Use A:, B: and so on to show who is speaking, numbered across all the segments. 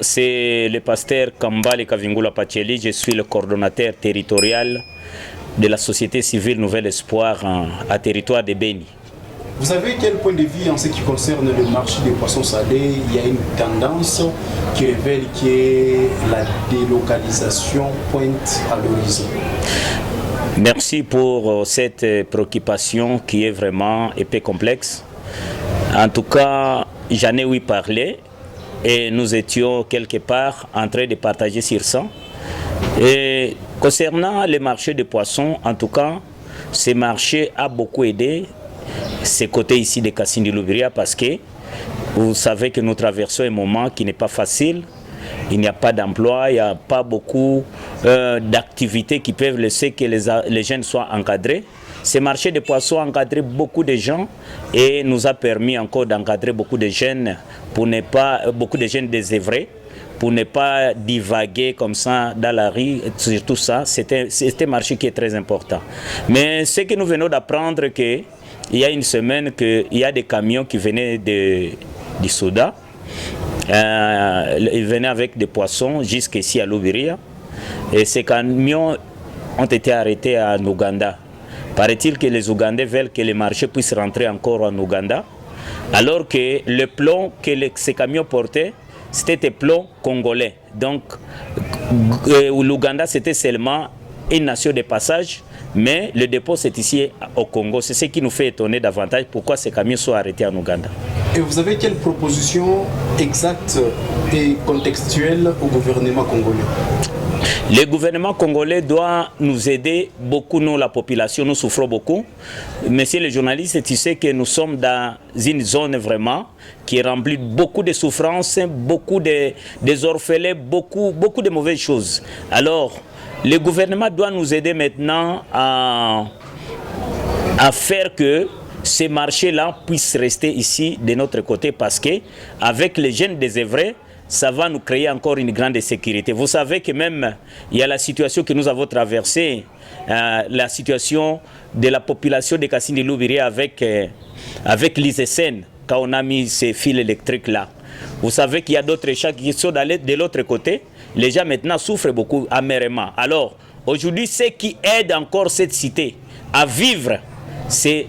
A: C'est le pasteur Kambale Kavingula Pacheli, je suis le coordonnateur territorial de la société civile Nouvel Espoir à territoire de Beni.
B: Vous avez quel point de vue en ce qui concerne le marché des poissons salés? Il y a une tendance qui révèle que la délocalisation pointe à l'horizon.
A: Merci pour cette préoccupation qui est vraiment épais complexe. En tout cas, j'en ai ouï parler et nous étions quelque part en train de partager sur ça. Et concernant le marché des poissons, en tout cas, ce marché a beaucoup aidé ces côtés ici de Kassindi Loubiria parce que vous savez que nous traversons un moment qui n'est pas facile. Il n'y a pas d'emploi, il n'y a pas beaucoup d'activités qui peuvent laisser que les jeunes soient encadrés. Ce marché de poissons a encadré beaucoup de gens et nous a permis encore d'encadrer beaucoup de jeunes pour ne pas, beaucoup de jeunes désœuvrés, pour ne pas divaguer comme ça dans la rue. Surtout ça, c'est un marché qui est très important. Mais ce que nous venons d'apprendre, qu'il y a une semaine, qu'il y a des camions qui venaient du Soudan. Ils venaient avec des poissons jusqu'ici à Loubiria. Et ces camions ont été arrêtés en Ouganda. Paraît-il que les Ougandais veulent que les marchés puissent rentrer encore en Ouganda, alors que le plomb que ces camions portaient, c'était des plombs congolais. Donc, l'Ouganda, c'était seulement une nation de passage, mais le dépôt, c'est ici au Congo. C'est ce qui nous fait étonner davantage pourquoi ces camions sont arrêtés en Ouganda.
B: Et vous avez quelle proposition exacte et contextuelle au gouvernement congolais?
A: Le gouvernement congolais doit nous aider beaucoup, nous, la population, nous souffrons beaucoup. Monsieur le journaliste, tu sais que nous sommes dans une zone vraiment qui remplit beaucoup de souffrances, beaucoup de orphelins, beaucoup de mauvaises choses. Alors, le gouvernement doit nous aider maintenant à faire que ces marchés-là puissent rester ici de notre côté parce que avec les jeunes désœuvrés, ça va nous créer encore une grande sécurité. Vous savez que même, il y a la situation que nous avons traversée, la situation de la population de Kassindi Loubiria avec l'ISSN, quand on a mis ces fils électriques-là. Vous savez qu'il y a d'autres chats qui sont de l'autre côté. Les gens maintenant souffrent beaucoup amèrement. Alors, aujourd'hui, ce qui aide encore cette cité à vivre, c'est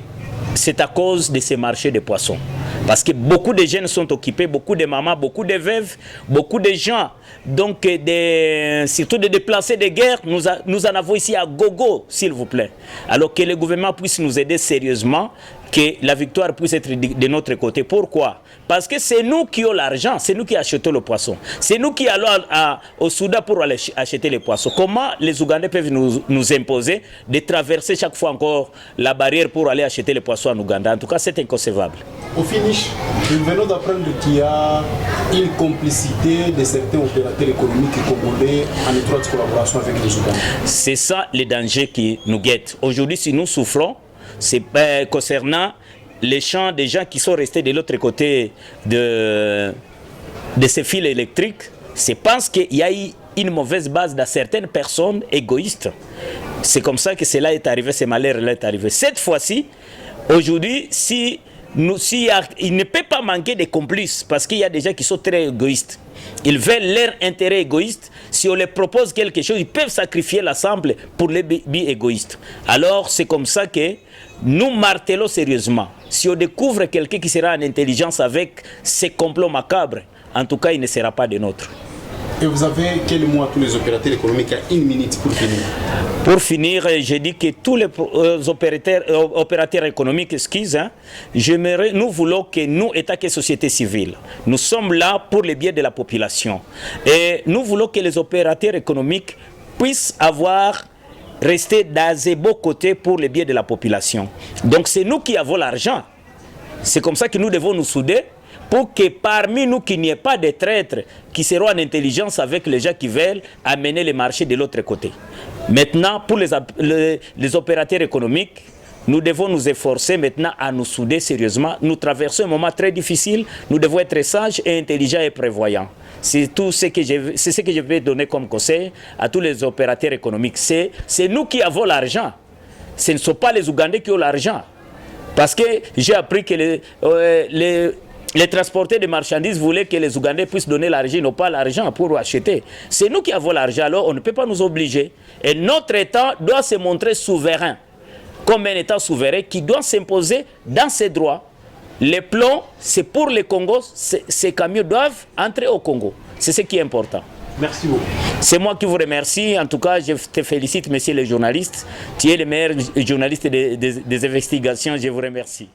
A: à cause de ces marchés de poissons. Parce que beaucoup de jeunes sont occupés, beaucoup de mamans, beaucoup de veuves, beaucoup de gens, donc surtout des déplacés de guerre, nous en avons ici à gogo, s'il vous plaît. Alors que le gouvernement puisse nous aider sérieusement, que la victoire puisse être de notre côté. Pourquoi? Parce que c'est nous qui avons l'argent, c'est nous qui achetons le poisson. C'est nous qui allons au Soudan pour aller acheter les poissons. Comment les Ougandais peuvent nous imposer de traverser chaque fois encore la barrière pour aller acheter les poissons en Ouganda? En tout cas, c'est inconcevable.
B: Au finish, nous venons d'apprendre qu'il y a une complicité de certains opérateurs économiques congolais en étroite collaboration avec les Ougandais. C'est
A: ça le danger qui nous guette. Aujourd'hui, si nous souffrons, c'est concernant les champs des gens qui sont restés de l'autre côté de ces fils électriques. C'est parce qu'il y a eu une mauvaise base dans certaines personnes égoïstes. C'est comme ça que cela est arrivé, ce malheur-là est arrivé. Cette fois-ci, aujourd'hui, il ne peut pas manquer de complices parce qu'il y a des gens qui sont très égoïstes. Ils veulent leur intérêt égoïste. Si on leur propose quelque chose, ils peuvent sacrifier l'ensemble pour les buts égoïstes. Alors, c'est comme ça que nous martelons sérieusement. Si on découvre quelqu'un qui sera en intelligence avec ces complots macabres, en tout cas, il ne sera pas de nôtre.
B: Et vous avez quel mot à tous les opérateurs économiques à une minute pour finir?
A: Pour finir, je dis que tous les opérateurs économiques, nous voulons que nous, État et société civile, nous sommes là pour le bien de la population. Et nous voulons que les opérateurs économiques puissent rester dans ces beaux côtés pour le bien de la population. Donc c'est nous qui avons l'argent. C'est comme ça que nous devons nous souder, pour que parmi nous, qu'il n'y ait pas de traîtres qui seront en intelligence avec les gens qui veulent amener les marchés de l'autre côté. Maintenant, pour les opérateurs économiques, nous devons nous efforcer maintenant à nous souder sérieusement. Nous traversons un moment très difficile, nous devons être sages et intelligents et prévoyants. C'est ce que je vais donner comme conseil à tous les opérateurs économiques. C'est nous qui avons l'argent. Ce ne sont pas les Ougandais qui ont l'argent. Parce que j'ai appris que les transporteurs de marchandises voulaient que les Ougandais puissent donner l'argent, ils n'ont pas l'argent pour acheter. C'est nous qui avons l'argent, alors on ne peut pas nous obliger. Et notre État doit se montrer souverain, comme un État souverain qui doit s'imposer dans ses droits. Les plombs, c'est pour les Congos, ces camions doivent entrer au Congo. C'est ce qui est important.
B: Merci beaucoup.
A: C'est moi qui vous remercie. En tout cas, je te félicite, messieurs les journalistes. Tu es le meilleur journaliste des investigations. Je vous remercie.